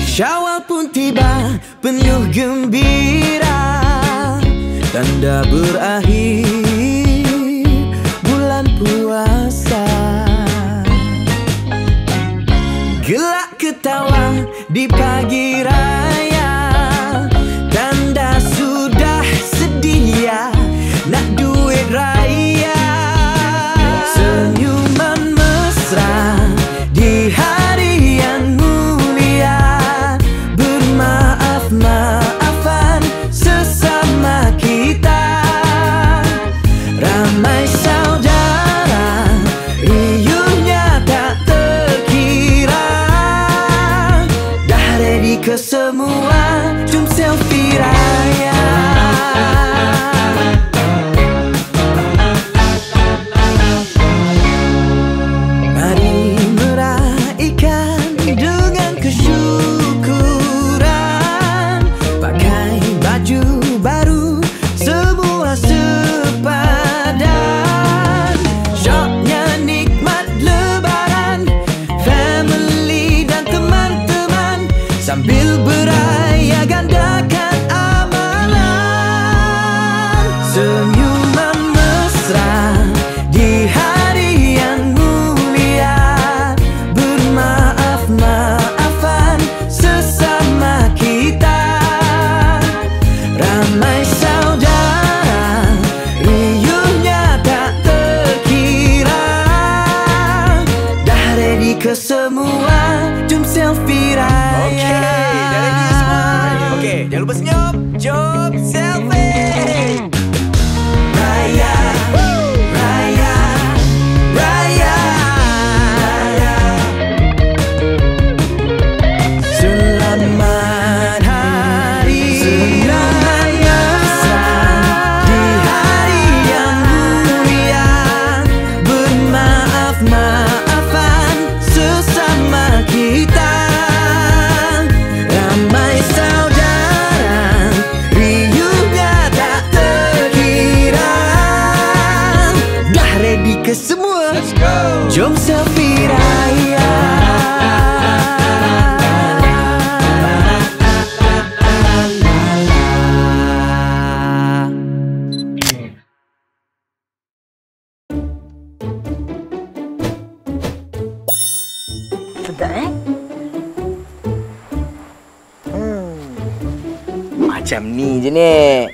Syawal pun tiba penuh gembira, tanda berakhir bulan puasa. Gelak ketawa di pagi raya, tanda sudah sedia nak duit raya. Senyuman mesra di hari yang mulia, bermaaf-maafan sesama kita. Ramai saudara, riuhnya tak terkira. Dah ready ke semua, jom selfie raya. Mari meraihkan dengan kesyukuran, pakai baju baru semua sepadan. Syoknya nikmat lebaran, family dan teman-teman, sambil beraya gandakan amalan. Senyuman mesra di hari yang mulia, bermaaf-maafan sesama kita. Ramai saudara, riuhnya tak terkira. Dah ready ke semua, jom selfie raya. Okey, dah ready semua. Okey, jangan lupa senyum. Jom selfie. Raya, raya, raya, raya. Selamat hari raya di hari yang mulia, bermaaf-maafan sesama kita. Ramai saudara, riuhnya tak terkira. Dah ready ke semua, Let's go. jom selfie raya. Sedap Macam ni je, Nek.